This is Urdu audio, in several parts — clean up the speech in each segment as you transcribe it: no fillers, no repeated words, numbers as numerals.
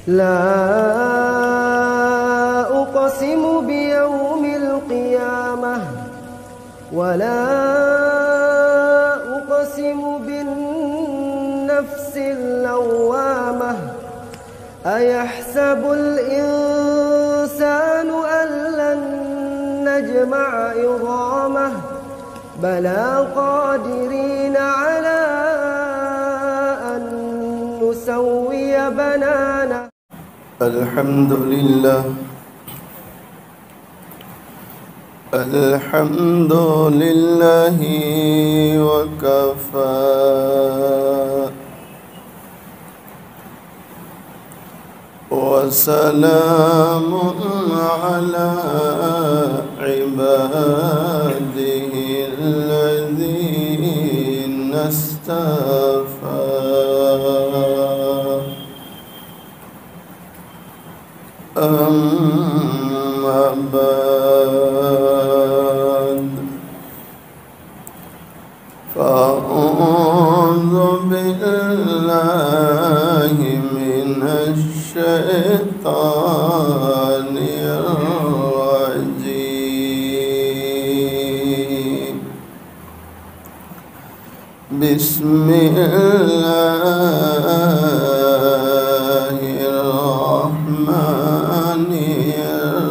لا أقسم بيوم القيامة ولا أقسم بالنفس اللوامة أيحسب الإنسان أن لن نجمع عظامه بلى قادرين على أن نسوي بنانه. الحمد لله الحمد لله وكفى وسلام على عباده الذين اصطفى. أما بعد فأعوذ بالله من الشيطان الرجيم. بسم الله الرحمن الرحيم.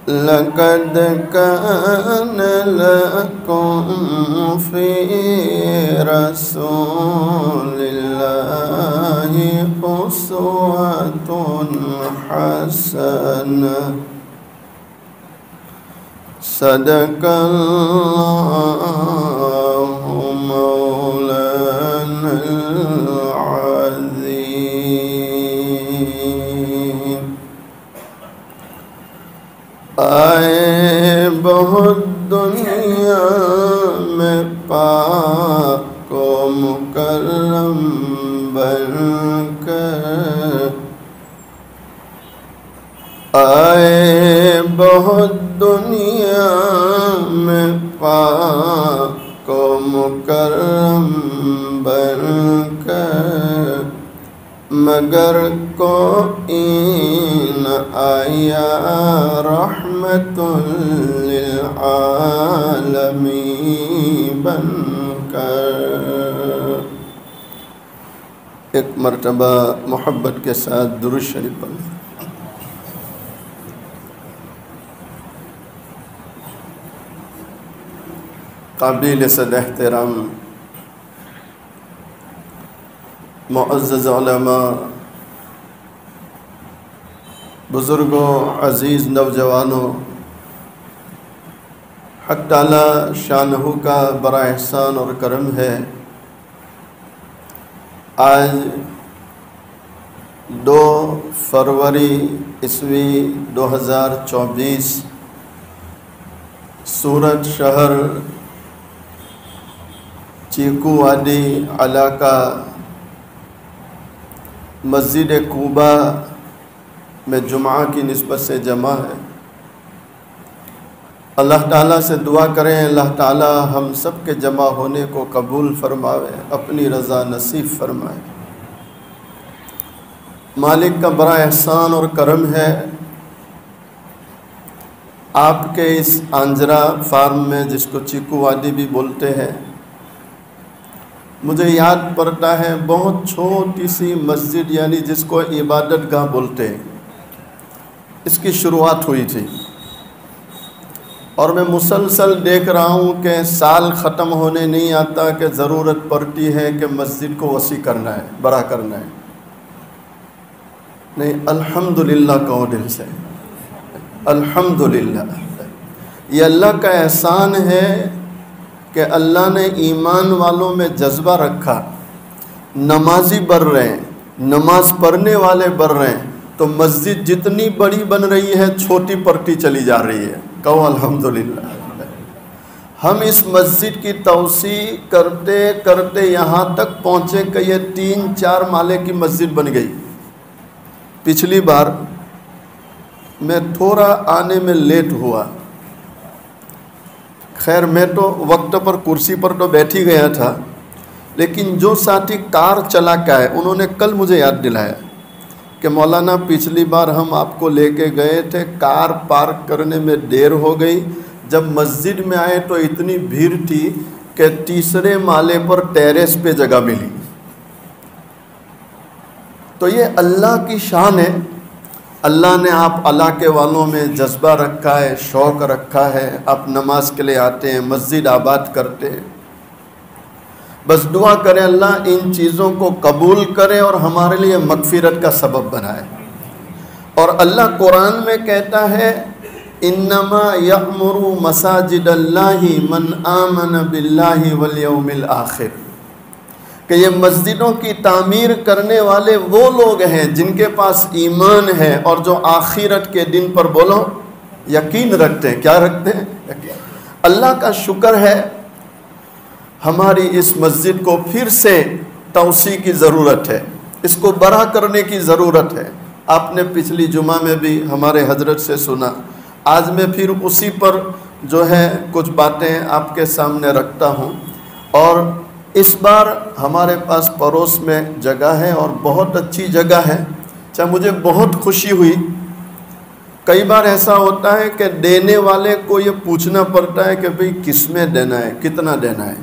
لقد كان لكم في رسول الله أسوة حسنة. صدق الله مولانا العظيم. آئے بہت دنیا میں پاک و مکرم بن کر، آئے بہت دنیا میں پاک و مکرم بن کر، مگر کوئی نہ آیا رحمت للعالمین بن کر۔ ایک مرتبہ محبت کے ساتھ درود شریف پڑھیں۔ قابل صد احترام معزز علماء، بزرگوں، عزیز نوجوانوں، حق تعالی شانہ کا بڑا احسان اور کرم ہے، آج 2 فروری عیسوی 2024 سورت شہر چیکو وادی علاقہ مسجد کوبہ میں جمعہ کی نسبت سے جمع ہے۔ اللہ تعالیٰ سے دعا کریں اللہ تعالیٰ ہم سب کے جمع ہونے کو قبول فرمائے، اپنی رضا نصیب فرمائے۔ مالک کا بڑا احسان اور کرم ہے، آپ کے اس آنجرا فارم میں، جس کو چیکو وادی بھی بولتے ہیں، مجھے یاد پڑتا ہے بہت چھوٹی سی مسجد، یعنی جس کو عبادت گاہ بولتے ہیں، اس کی شروعات ہوئی تھی، اور میں مسلسل دیکھ رہا ہوں کہ سال ختم ہونے نہیں آتا کہ ضرورت پڑتی ہے کہ مسجد کو وسیع کرنا ہے، بڑا کرنا ہے۔ نہیں، الحمدللہ کہو دل سے، الحمدللہ۔ یہ اللہ کا احسان ہے کہ اللہ نے ایمان والوں میں جذبہ رکھا، نمازی بڑھ رہے ہیں، نماز پڑھنے والے بڑھ رہے ہیں، تو مسجد جتنی بڑی بن رہی ہے چھوٹی پڑتی چلی جا رہی ہے۔ کہو الحمدللہ۔ ہم اس مسجد کی توسیع کرتے کرتے یہاں تک پہنچے کہ یہ 3-4 مالے کی مسجد بن گئی۔ پچھلی بار میں تھوڑا آنے میں لیٹ ہوا، خیر میں تو وقت پر کرسی پر تو بیٹھ ہی گیا تھا، لیکن جو ساتھی کار چلا کے آئے انہوں نے کل مجھے یاد دلایا کہ مولانا پچھلی بار ہم آپ کو لے کے گئے تھے، کار پارک کرنے میں دیر ہو گئی، جب مسجد میں آئے تو اتنی بھیڑ تھی کہ تیسرے مالے پر ٹیریس پہ جگہ ملی۔ تو یہ اللہ کی شان ہے، اللہ نے آپ علاقے والوں میں جذبہ رکھا ہے، شوق رکھا ہے، آپ نماز کے لیے آتے ہیں، مسجد آباد کرتے ہیں۔ بس دعا کریں اللہ ان چیزوں کو قبول کرے اور ہمارے لیے مغفرت کا سبب بنائے۔ اور اللہ قرآن میں کہتا ہے انما یأمر مساجد اللہ من آمن باللہ والیوم الآخر، کہ یہ مسجدوں کی تعمیر کرنے والے وہ لوگ ہیں جن کے پاس ایمان ہے اور جو آخرت کے دن پر بولو یقین رکھتے ہیں۔ کیا رکھتے ہیں؟ یقین۔ اللہ کا شکر ہے ہماری اس مسجد کو پھر سے توسیع کی ضرورت ہے، اس کو بڑا کرنے کی ضرورت ہے۔ آپ نے پچھلی جمعہ میں بھی ہمارے حضرت سے سنا، آج میں پھر اسی پر جو ہے کچھ باتیں آپ کے سامنے رکھتا ہوں۔ اور اس بار ہمارے پاس پڑوس میں جگہ ہے اور بہت اچھی جگہ ہے، چاہے مجھے بہت خوشی ہوئی۔ کئی بار ایسا ہوتا ہے کہ دینے والے کو یہ پوچھنا پڑتا ہے کہ بھئی کس میں دینا ہے، کتنا دینا ہے،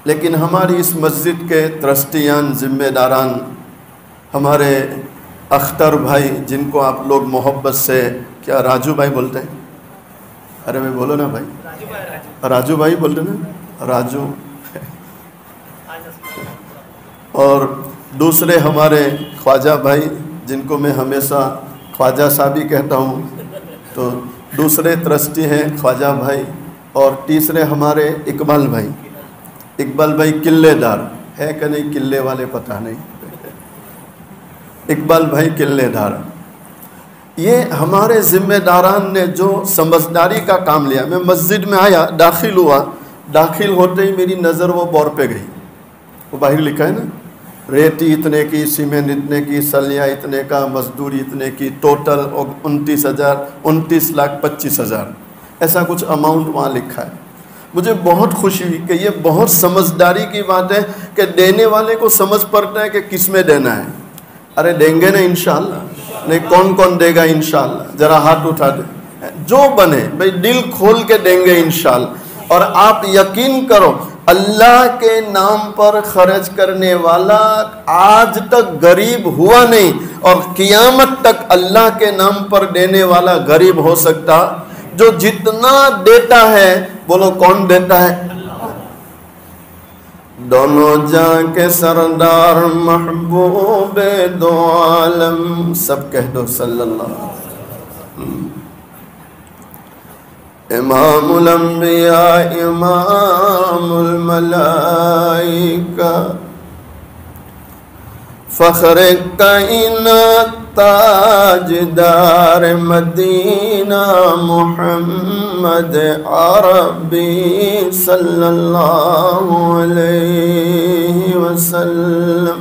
لیکن ہماری اس مسجد کے ٹرسٹیان، ذمہ داران، ہمارے اختر بھائی جن کو آپ لوگ محبت سے کیا راجو بھائی بولتے ہیں؟ ارے میں بولو نا بھائی، راجو بھائی بولتے نا، راجو۔ اور دوسرے ہمارے خواجہ بھائی جن کو میں ہمیشہ خواجہ صاحب ہی کہتا ہوں، تو دوسرے ٹرسٹی ہیں خواجہ بھائی، اور تیسرے ہمارے اقبال بھائی۔ اقبال بھائی قلعے دار ہے کہ نہیں، قلعے والے پتہ نہیں، اقبال بھائی قلعے دار۔ یہ ہمارے ذمہ داران نے جو سمجھداری کا کام لیا۔ میں مسجد میں آیا، داخل ہوا، داخل ہوتے ہی میری نظر وہ بور پہ گئی، وہ باہر لکھا ہے نا، ریتی اتنے کی، سیمنٹ اتنے کی، سلیاں اتنے کا، مزدوری اتنے کی، ٹوٹل 29,25,000 ایسا کچھ اماؤنٹ وہاں لکھا ہے۔ مجھے بہت خوشی ہوئی کہ یہ بہت سمجھداری کی بات ہے کہ دینے والے کو سمجھ پڑتا ہے کہ کس میں دینا ہے۔ ارے دیں گے نا انشاءاللہ، نہیں کون کون دے گا انشاءاللہ؟ ذرا ہاتھ اٹھا دے، جو بنے بھئی دل کھول کے دیں گے انشاءاللہ۔ اور آپ یقین کرو اللہ کے نام پر خرچ کرنے والا آج تک غریب ہوا نہیں، اور قیامت تک اللہ کے نام پر دینے والا غریب ہو سکتا۔ جو جتنا دیتا ہے، بولو کون دیتا ہے؟ دونوں جہاں کے سردار محبوب دو عالم، سب کہہ دو صلی اللہ علیہ وسلم۔ امام الانبیاء امام الملائکہ، فخر کائنات تاجدار مدینہ محمد عربی صلی اللہ علیہ وسلم۔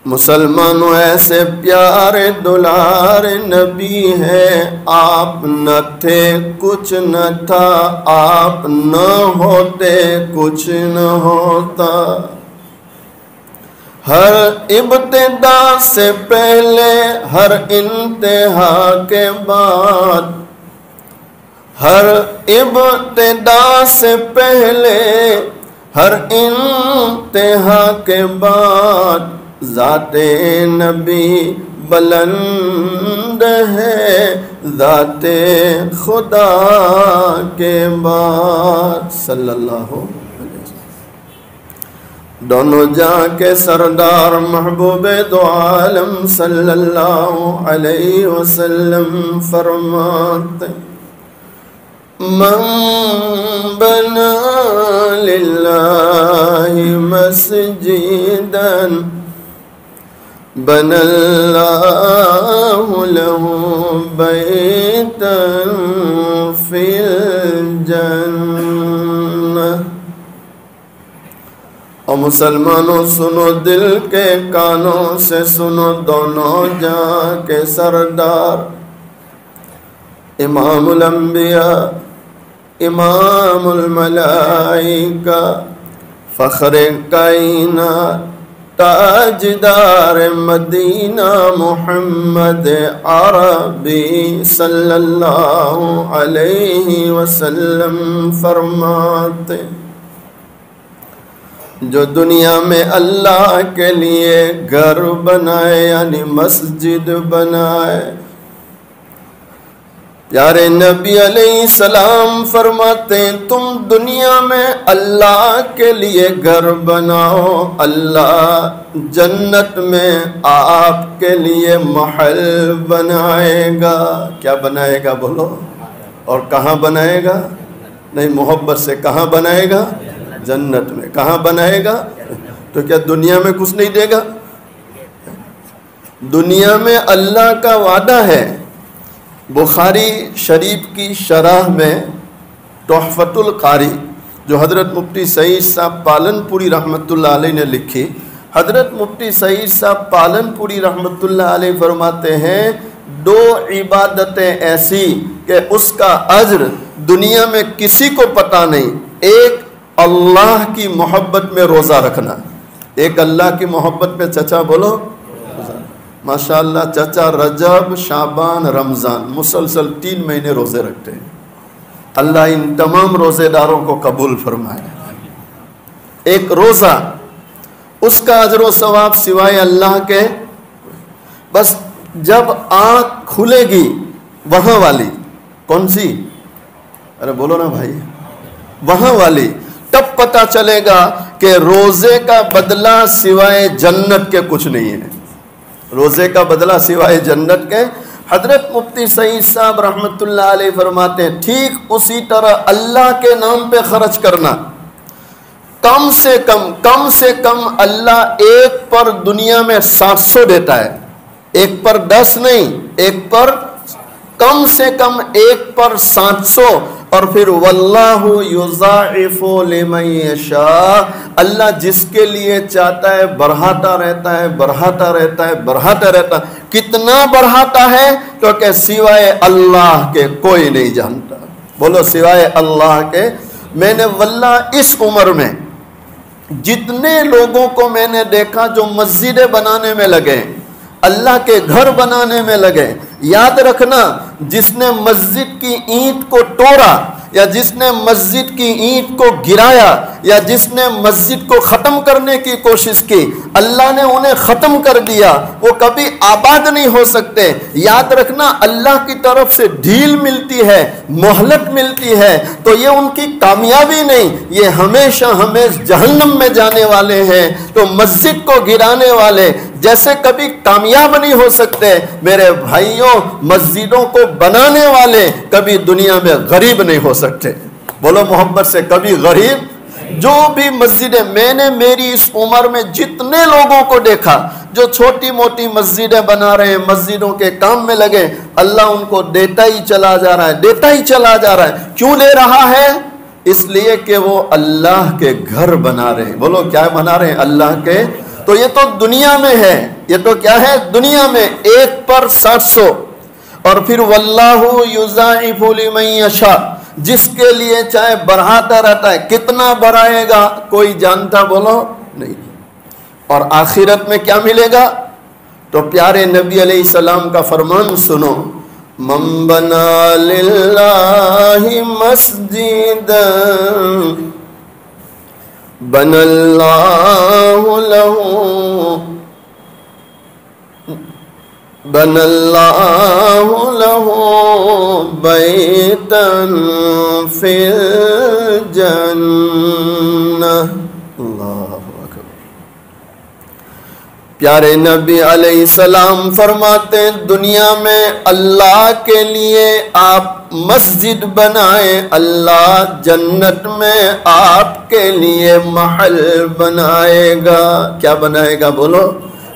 مسلمانوں ایسے پیارے دلار نبی ہیں، آپ نہ تھے کچھ نہ تھا، آپ نہ ہوتے کچھ نہ ہوتا۔ ہر ابتدا سے پہلے، ہر انتہا کے بعد، ہر ابتدا سے پہلے، ہر انتہا کے بعد، ذات نبی بلند ہے ذات خدا کے بعد صلی اللہ علیہ وسلم۔ دونوں جہاں کے سردار محبوب دو عالم صلی اللہ علیہ وسلم فرماتے من بنا للہ مسجداً بنى الله له بيتا في الجنة۔ اور مسلمانوں سنو، دل کے کانوں سے سنو، دونوں جہاں کے سردار امام الانبیاء امام الملائکہ فخر کائنات تاجدار مدینہ محمد عربی صلی اللہ علیہ وسلم فرماتے جو دنیا میں اللہ کے لیے گھر بنائے یعنی مسجد بنائے، پیارے نبی علیہ السلام فرماتے ہیں تم دنیا میں اللہ کے لیے گھر بناؤ، اللہ جنت میں آپ کے لیے محل بنائے گا۔ کیا بنائے گا بولو؟ اور کہاں بنائے گا؟ نہیں، محبت سے کہاں بنائے گا؟ جنت میں۔ کہاں بنائے گا؟ تو کیا دنیا میں کچھ نہیں دے گا؟ دنیا میں اللہ کا وعدہ ہے۔ بخاری شریف کی شرح میں تحفۃ القاری جو حضرت مفتی سعید صاحب پالن پوری رحمۃ اللہ علیہ نے لکھی، حضرت مفتی سعید صاحب پالن پوری رحمۃ اللہ علیہ فرماتے ہیں دو عبادتیں ایسی کہ اس کا اجر دنیا میں کسی کو پتہ نہیں، ایک اللہ کی محبت میں روزہ رکھنا، ایک اللہ کی محبت میں چچا بولو ماشاءاللہ چچا رجب شعبان رمضان مسلسل 3 مہینے روزے رکھتے ہیں، اللہ ان تمام روزے داروں کو قبول فرمائے۔ ایک روزہ اس کا اجر و ثواب سوائے اللہ کے، بس جب آنکھ کھلے گی وہاں والی، کون سی؟ ارے بولو نا بھائی، وہاں والی، تب پتہ چلے گا کہ روزے کا بدلہ سوائے جنت کے کچھ نہیں ہے، روزے کا بدلہ سوائے جنت کے۔ حضرت مفتی سعید صاحب رحمۃ اللہ علیہ فرماتے ہیں ٹھیک اسی طرح اللہ کے نام پہ خرچ کرنا، کم سے کم اللہ ایک پر دنیا میں 700 دیتا ہے، ایک پر 10 نہیں، ایک پر کم سے کم ایک پر 700، اور پھر واللہ یضاعف لمن یشاء، اللہ جس کے لیے چاہتا ہے بڑھاتا رہتا ہے، بڑھاتا رہتا ہے، بڑھاتا رہتا ہے۔ کتنا بڑھاتا ہے تو کہ سوائے اللہ کے کوئی نہیں جانتا، بولو سوائے اللہ کے۔ میں نے واللہ اس عمر میں جتنے لوگوں کو میں نے دیکھا جو مسجدیں بنانے میں لگے، اللہ کے گھر بنانے میں لگے، یاد رکھنا جس نے مسجد کی اینٹ کو توڑا یا جس نے مسجد کی اینٹ کو گرایا یا جس نے مسجد کو ختم کرنے کی کوشش کی، اللہ نے انہیں ختم کر دیا، وہ کبھی آباد نہیں ہو سکتے۔ یاد رکھنا اللہ کی طرف سے ڈھیل ملتی ہے، مہلت ملتی ہے، تو یہ ان کی کامیابی نہیں، یہ ہمیشہ جہنم میں جانے والے ہیں۔ تو مسجد کو گرانے والے جیسے کبھی کامیاب نہیں ہو سکتے، میرے بھائیوں مسجدوں کو بنانے والے کبھی دنیا میں غریب نہیں ہو سکتے، بولو محبت سے کبھی غریب۔ جو بھی مسجدیں میں نے میری اس عمر میں جتنے لوگوں کو دیکھا جو چھوٹی موٹی مسجدیں بنا رہے ہیں، مسجدوں کے کام میں لگے، اللہ ان کو دیتا ہی چلا جا رہا ہے، دیتا ہی چلا جا رہا ہے۔ کیوں لے رہا ہے؟ اس لیے کہ وہ اللہ کے گھر بنا رہے ہیں، بولو کیا بنا رہے ہیں؟ اللہ کے۔ تو یہ تو دنیا میں ہے، یہ تو کیا ہے؟ دنیا میں ایک پر 700، اور پھر واللہ یضاعف لمن یشاء، جس کے لیے چاہے بڑھاتا رہتا ہے۔ کتنا بڑھائے گا کوئی جانتا بولو نہیں۔ اور آخرت میں کیا ملے گا؟ تو پیارے نبی علیہ السلام کا فرمان سنو، من بنا للہ مسجدا بن اللہ له بیتا فی الجنہ۔ اللہ اکبر۔ پیارے نبی علیہ السلام فرماتے ہیں دنیا میں اللہ کے لیے آپ مسجد بنائیں، اللہ جنت میں آپ کے لیے محل بنائے گا۔ کیا بنائے گا بولو؟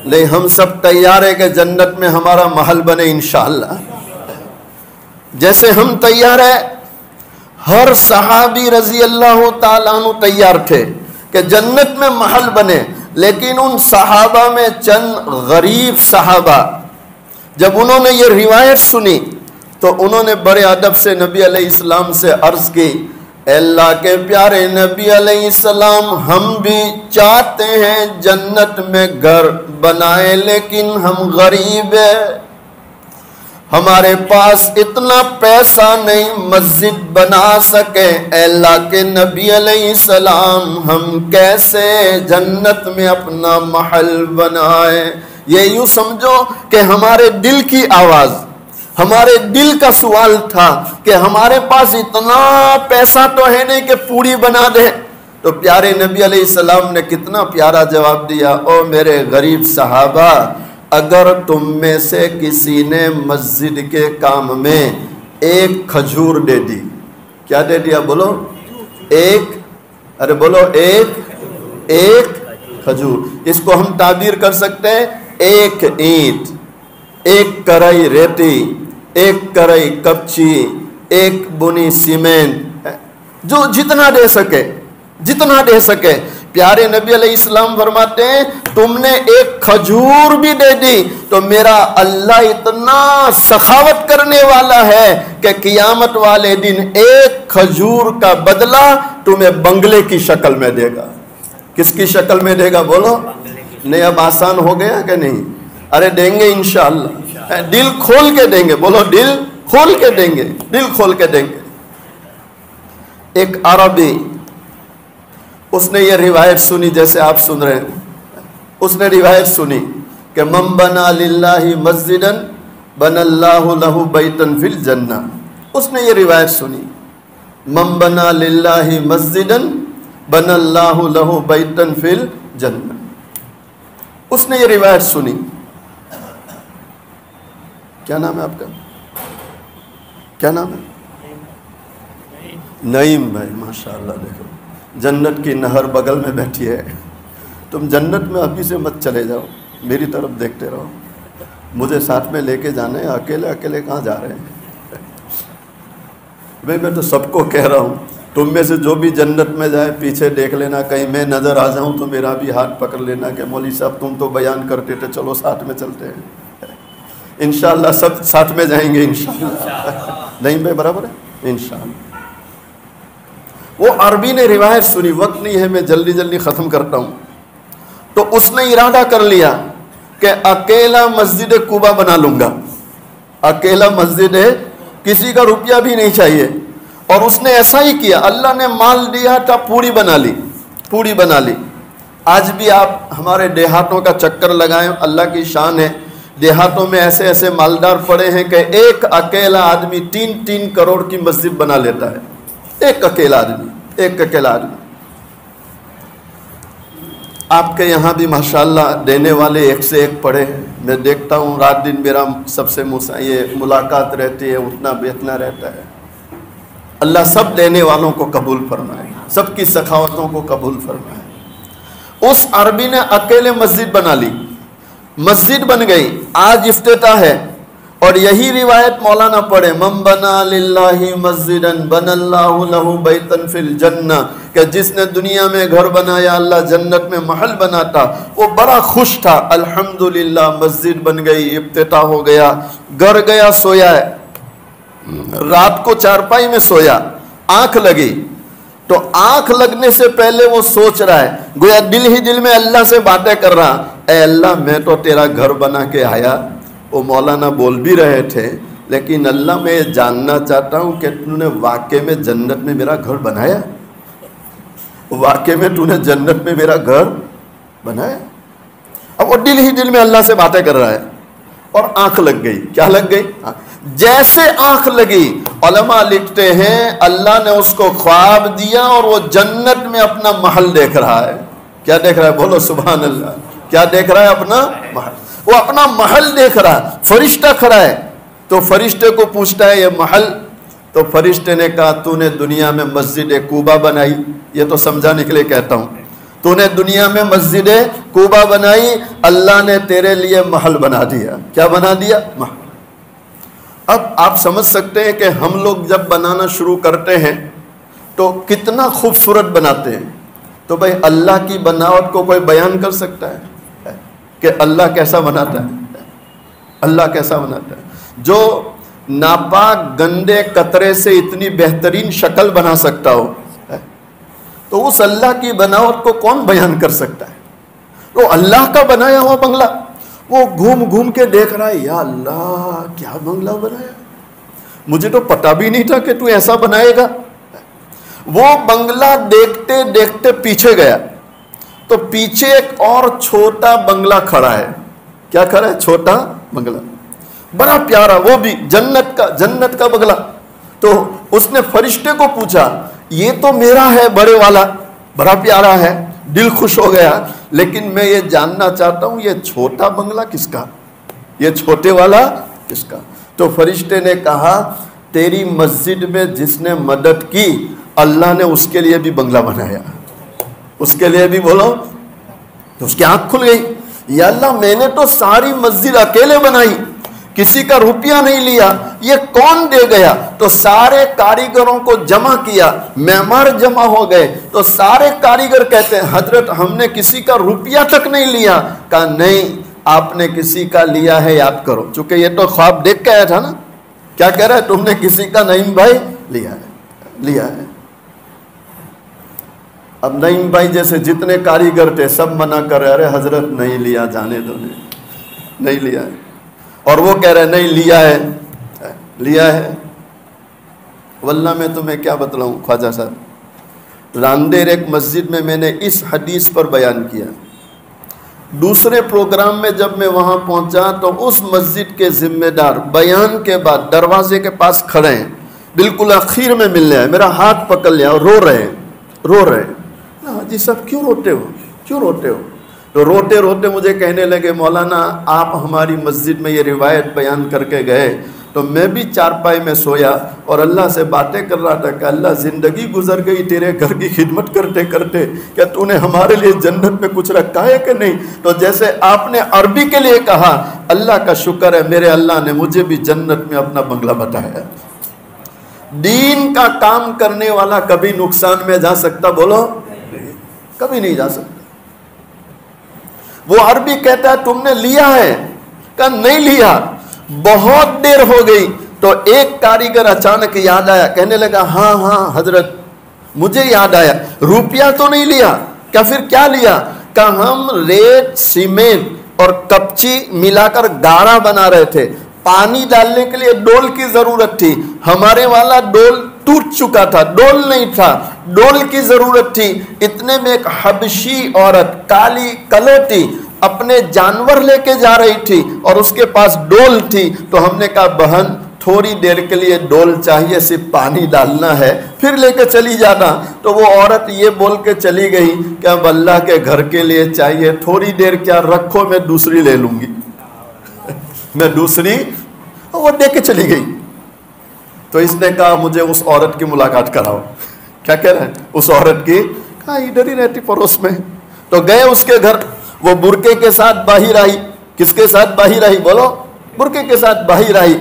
نہیں، ہم سب تیار ہیں کہ جنت میں ہمارا محل بنے انشاءاللہ۔ جیسے ہم تیار ہیں، ہر صحابی رضی اللہ تعالیٰ عنہ تیار تھے کہ جنت میں محل بنے، لیکن ان صحابہ میں چند غریب صحابہ جب انہوں نے یہ روایت سنی تو انہوں نے بڑے ادب سے نبی علیہ السلام سے عرض کی، اے اللہ کے پیارے نبی علیہ السلام ہم بھی چاہتے ہیں جنت میں گھر بنائے، لیکن ہم غریب ہیں، ہمارے پاس اتنا پیسہ نہیں مسجد بنا سکے۔ اے اللہ کے نبی علیہ السلام ہم کیسے جنت میں اپنا محل بنائے؟ یہ یوں سمجھو کہ ہمارے دل کی آواز، ہمارے دل کا سوال تھا کہ ہمارے پاس اتنا پیسہ تو ہے نہیں کہ پوری بنا دے۔ تو پیارے نبی علیہ السلام نے کتنا پیارا جواب دیا، او میرے غریب صحابہ، اگر تم میں سے کسی نے مسجد کے کام میں ایک کھجور دے دی، کیا دے دیا بولو؟ ایک کھجور، اس کو ہم تعبیر کر سکتے ہیں ایک اینٹ، ایک کڑائی ریتی، ایک کڑائی کپچی، ایک بنی سیمنٹ، جو جتنا دے سکے۔ پیارے نبی علیہ السلام فرماتے ہیں تم نے ایک کھجور بھی دے دی تو میرا اللہ اتنا سخاوت کرنے والا ہے کہ قیامت والے دن ایک کھجور کا بدلہ تمہیں بنگلے کی شکل میں دے گا۔ کس کی شکل میں دے گا بولو؟ نہیں اب آسان ہو گیا کہ نہیں؟ ارے دیں گے انشاءاللہ، دل کھول کے دیں گے، بولو دل کھول کے دیں گے، دل کھول کے دیں گے۔ ایک عربی، اس نے یہ روایت سنی جیسے آپ سن رہے ہیں، اس نے روایت سنی کہ من بنا للہ مسجدا بنا اللہ لہ بیتا فی الجنہ۔ اس نے یہ روایت سنی، من بنا للہ مسجدا بنا اللہ لہ بیتا فی الجنہ۔ اس نے یہ روایت سنی۔ کیا نام ہے آپ کا؟ کیا نام ہے؟ نعیم بھائی، ماشاءاللہ۔ دیکھو جنت کی نہر بغل میں بیٹھی ہے، تم جنت میں ابھی سے مت چلے جاؤ، میری طرف دیکھتے رہو، مجھے ساتھ میں لے کے جانا ہے، اکیلے کہاں جا رہے ہیں؟ میں تو سب کو کہہ رہا ہوں تم میں سے جو بھی جنت میں جائے پیچھے دیکھ لینا، کہیں میں نظر آ جاؤں تو میرا بھی ہاتھ پکڑ لینا کہ مولوی صاحب تم تو بیان کرتے تھے، چلو ساتھ میں چلتے ہیں، انشاءاللہ سب ساتھ میں جائیں گے انشاءاللہ۔ نہیں بھائی برابر ہے انشاءاللہ۔ وہ عربی نے روایت سنی، وقت نہیں ہے میں جلدی ختم کرتا ہوں، تو اس نے ارادہ کر لیا کہ اکیلا مسجد قباء بنا لوں گا، اکیلا مسجد ہے، کسی کا روپیہ بھی نہیں چاہیے، اور اس نے ایسا ہی کیا، اللہ نے مال دیا تھا، پوری بنا لی۔ آج بھی آپ ہمارے دیہاتوں کا چکر لگائیں، اللہ کی شان ہے، دیہاتوں میں ایسے مالدار پڑے ہیں کہ ایک اکیلا آدمی 3 کروڑ کی مسجد بنا لیتا ہے، ایک اکیلا آدمی۔ آپ کے یہاں بھی ماشاءاللہ دینے والے ایک سے ایک پڑے ہیں، میں دیکھتا ہوں رات دن میرا سب سے یہ ملاقات رہتی ہے، اٹھنا بیٹھنا رہتا ہے۔ اللہ سب دینے والوں کو قبول فرمائے، سب کی سخاوتوں کو قبول فرمائے۔ اس عربی نے اکیلے مسجد بنا لی، مسجد بن گئی، آج افتتاح ہے، اور یہی روایت مولانا پڑھے، من بنا للہ مسجدا بنا اللہ لہ بیتا فی الجنہ، کہ جس نے دنیا میں گھر بنایا اللہ جنت میں محل بناتا۔ وہ بڑا خوش تھا، الحمدللہ مسجد بن گئی، افتتاح ہو گیا، گھر گیا، سویا ہے، رات کو چارپائی میں سویا، آنکھ لگی، تو آنکھ لگنے سے پہلے وہ سوچ رہا ہے، گویا دل ہی دل میں اللہ سے باتیں کر رہا، اے اللہ میں تو تیرا گھر بنا کے آیا۔ وہ مولانا بول بھی رہے تھے، لیکن اللہ میں یہ جاننا چاہتا ہوں کہ تو نے واقعے میں جنت میں میرا گھر بنایا، واقعے میں تو نے جنت میں میرا گھر بنایا۔ اب وہ دل ہی دل میں اللہ سے باتیں کر رہا ہے، اور آنکھ لگ گئی۔ کیا لگ گئی؟ جیسے آنکھ لگی، علماء لکھتے ہیں اللہ نے اس کو خواب دیا اور وہ جنت میں اپنا محل دیکھ رہا ہے۔ کیا دیکھ رہا ہے؟ بولو سبحان اللہ۔ کیا دیکھ رہا ہے؟ اپنا محل، وہ اپنا محل دیکھ رہا ہے۔ فرشتہ کھڑا ہے تو فرشتے کو پوچھتا ہے یہ محل، تو فرشتے نے کہا تو نے دنیا میں مسجد قباء بنائی، یہ تو سمجھانے کے لیے کہتا ہوں، تو نے دنیا میں مسجد قباء بنائی، اللہ نے تیرے لیے محل بنا دیا۔ کیا بنا دیا؟ محل۔ اب آپ سمجھ سکتے ہیں کہ ہم لوگ جب بنانا شروع کرتے ہیں تو کتنا خوبصورت بناتے ہیں، تو بھائی اللہ کی بناوٹ کو کوئی بیان کر سکتا ہے کہ اللہ کیسا بناتا ہے؟ اللہ کیسا بناتا ہے؟ جو ناپاک گندے قطرے سے اتنی بہترین شکل بنا سکتا ہو، تو اس اللہ کی بناوٹ کو کون بیان کر سکتا ہے؟ تو اللہ کا بنایا ہوا بنگلہ وہ گھوم گھوم کے دیکھ رہا ہے، یا اللہ کیا بنگلہ بنایا، مجھے تو پتا بھی نہیں تھا کہ تو ایسا بنائے گا۔ وہ بنگلہ دیکھتے دیکھتے پیچھے گیا تو پیچھے ایک اور چھوٹا بنگلہ کھڑا ہے۔ کیا کھڑا ہے؟ چھوٹا بنگلہ، بڑا پیارا، وہ بھی جنت کا بنگلہ۔ تو اس نے فرشتے کو پوچھا، یہ تو میرا ہے بڑے والا، بڑا پیارا ہے، دل خوش ہو گیا، لیکن میں یہ جاننا چاہتا ہوں یہ چھوٹا بنگلہ کس کا، یہ چھوٹے والا کس کا؟ تو فرشتے نے کہا تیری مسجد میں جس نے مدد کی اللہ نے اس کے لیے بھی بنگلہ بنایا، اس کے لیے بھی بولو۔ تو اس کی آنکھ کھل گئی، یا اللہ میں نے تو ساری مسجد اکیلے بنائی، کسی کا روپیہ نہیں لیا، یہ کون دے گیا؟ تو سارے کاریگروں کو جمع کیا، معمار جمع ہو گئے، تو سارے کاریگر کہتے ہیں حضرت ہم نے کسی کا روپیہ تک نہیں لیا۔ کہا نہیں، آپ نے کسی کا لیا ہے، یاد کرو، چونکہ یہ تو خواب دیکھ کے آیا تھا نا۔ کیا کہہ رہا ہے؟ تم نے کسی کا نعیم بھائی لیا ہے۔ اب نعیم بھائی جیسے جتنے کاریگر تھے سب منع کر رہے، ارے حضرت نہیں لیا، جانے دو، نہیں لیا ہے۔ اور وہ کہہ رہے نہیں لیا ہے۔ واللہ میں تمہیں کیا بتلاؤں خواجہ صاحب، راندیر ایک مسجد میں نے اس حدیث پر بیان کیا۔ دوسرے پروگرام میں جب میں وہاں پہنچا تو اس مسجد کے ذمہ دار بیان کے بعد دروازے کے پاس کھڑے ہیں، بالکل اخیر میں ملنے آئے، میرا ہاتھ پکڑ لیا اور رو رہے۔ جی سب کیوں روتے ہو؟ تو روتے مجھے کہنے لگے مولانا آپ ہماری مسجد میں یہ روایت بیان کر کے گئے تو میں بھی چارپائی میں سویا اور اللہ سے باتیں کر رہا تھا کہ اللہ زندگی گزر گئی تیرے گھر کی خدمت کرتے کرتے، کیا تو نے ہمارے لیے جنت میں کچھ رکھا ہے کہ نہیں؟ تو جیسے آپ نے عربی کے لیے کہا، اللہ کا شکر ہے میرے اللہ نے مجھے بھی جنت میں اپنا بنگلہ بتایا۔ دین کا کام کرنے والا کبھی نقصان میں جا سکتا؟ بولو، کبھی نہیں جا سکتا۔ وہ عربی کہتا ہے تم نے لیا ہے؟ کہا نہیں لیا، بہت دیر ہو گئی۔ تو ایک کاریگر اچانک یاد آیا، کہنے لگا ہاں حضرت مجھے یاد آیا، روپیہ تو نہیں لیا۔ کہا پھر کیا لیا؟ کہا ہم ریت سیمنٹ اور کپچی ملا کر گارا بنا رہے تھے، پانی ڈالنے کے لیے ڈول کی ضرورت تھی، ہمارے والا ڈول ٹوٹ چکا تھا، ڈول نہیں تھا، ڈول کی ضرورت تھی۔ اتنے میں ایک حبشی عورت کالی کلوٹی اپنے جانور لے کے جا رہی تھی اور اس کے پاس ڈول تھی، تو ہم نے کہا بہن تھوڑی دیر کے لیے ڈول چاہیے، صرف پانی ڈالنا ہے، پھر لے کے چلی جانا۔ تو وہ عورت یہ بول کے چلی گئی کہ اب اللہ کے گھر کے لیے چاہیے، تھوڑی دیر کیا رکھو میں دوسری لے لوں گی، میں دوسری، وہ دے کے چلی گئی۔ تو اس نے کہا مجھے اس عورت کی ملاقات کراؤ۔ کیا کہہ رہا ہے؟ اس عورت کی؟ کہا ادھر ہی رہتی پڑوس میں۔ تو گئے اس کے گھر، وہ برقعے کے ساتھ باہر آئی۔ کس کے ساتھ باہر آئی؟ بولو، برقعے کے ساتھ باہر آئی،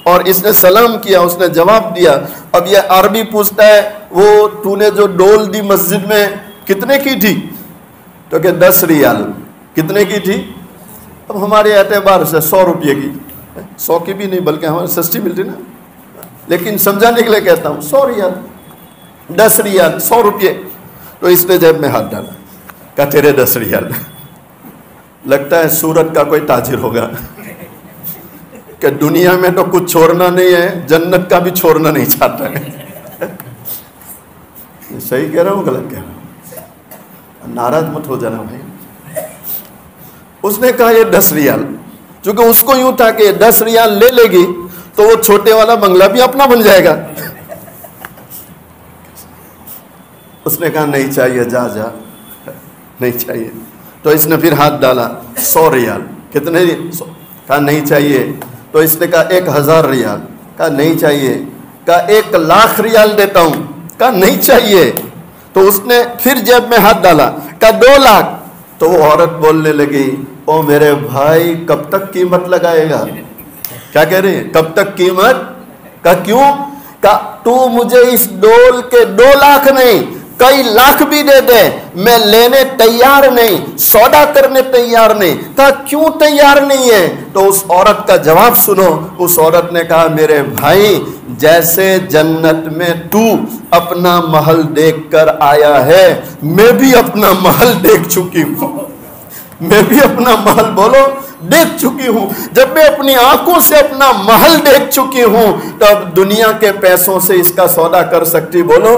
اور اس نے سلام کیا، اس نے جواب دیا۔ اب یہ عربی پوچھتا ہے وہ تو نے جو ڈول دی مسجد میں کتنے کی تھی؟ تو کہ 10 ریال۔ کتنے کی تھی؟ اب ہمارے اعتبار سے 100 روپے کی، 100 کی بھی نہیں بلکہ ہمارے سستی ملتی نا، لیکن سمجھانے کے لیے کہتا ہوں 100 ریال، 10 ریال، 100 روپے۔ تو اس نے جیب میں ہاتھ ڈالا، کہا تیرے 10 ریال۔ لگتا ہے سورت کا کوئی تاجر ہوگا کہ دنیا میں تو کچھ چھوڑنا نہیں ہے، جنت کا بھی چھوڑنا نہیں چاہتا ہے۔ صحیح کہہ رہا ہوں غلط کہہ رہا ہوں؟ ناراض مت ہو جانا بھائی۔ اس نے کہا یہ 10 ریال، چونکہ اس کو یوں تھا کہ 10 ریال لے لے گی تو وہ چھوٹے والا بنگلہ بھی اپنا بن جائے گا۔ اس نے کہا نہیں چاہیے، جا نہیں چاہیے۔ تو اس نے پھر ہاتھ ڈالا، 100 ریال۔ کتنے؟ کہا نہیں چاہیے۔ تو اس نے کہا 1000 ریال۔ کہا نہیں چاہیے۔ کہا 1,00,000 ریال دیتا ہوں۔ کہا نہیں چاہیے۔ تو اس نے پھر جیب میں ہاتھ ڈالا، کہا 2,00,000۔ تو وہ عورت بولنے لگی او میرے بھائی کب تک قیمت لگائے گا؟ کیا کہہ رہے ہیں؟ کب تک قیمت؟ کہا کیوں؟ کہا تو مجھے اس ڈول کے 2,00,000 نہیں کئی لاکھ بھی دے دے میں لینے تیار نہیں، سودا کرنے تیار نہیں۔ کہا کیوں تیار نہیں ہے؟ تو اس عورت کا جواب سنو۔ اس عورت نے کہا میرے بھائی جیسے جنت میں تو اپنا محل دیکھ کر آیا ہے، میں بھی اپنا محل دیکھ چکی ہوں، میں بھی اپنا محل بولو دیکھ چکی ہوں۔ جب میں اپنی آنکھوں سے اپنا محل دیکھ چکی ہوں تو اب دنیا کے پیسوں سے اس کا سودا کر سکتی؟ بولو۔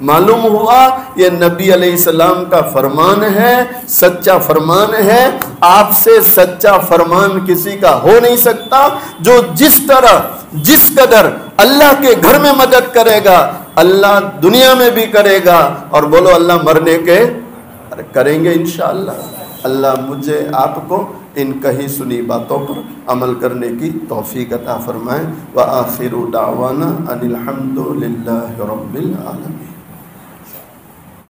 معلوم ہوا یہ نبی علیہ السلام کا فرمان ہے، سچا فرمان ہے۔ آپ سے سچا فرمان کسی کا ہو نہیں سکتا۔ جو جس طرح جس قدر اللہ کے گھر میں مدد کرے گا اللہ دنیا میں بھی کرے گا، اور بولو اللہ مرنے کے کریں گے انشاءاللہ۔ اللہ مجھے آپ کو ان کہی سنی باتوں پر عمل کرنے کی توفیق عطا فرمائے۔ وآخر دعوانا ان الحمد للہ رب العالمین۔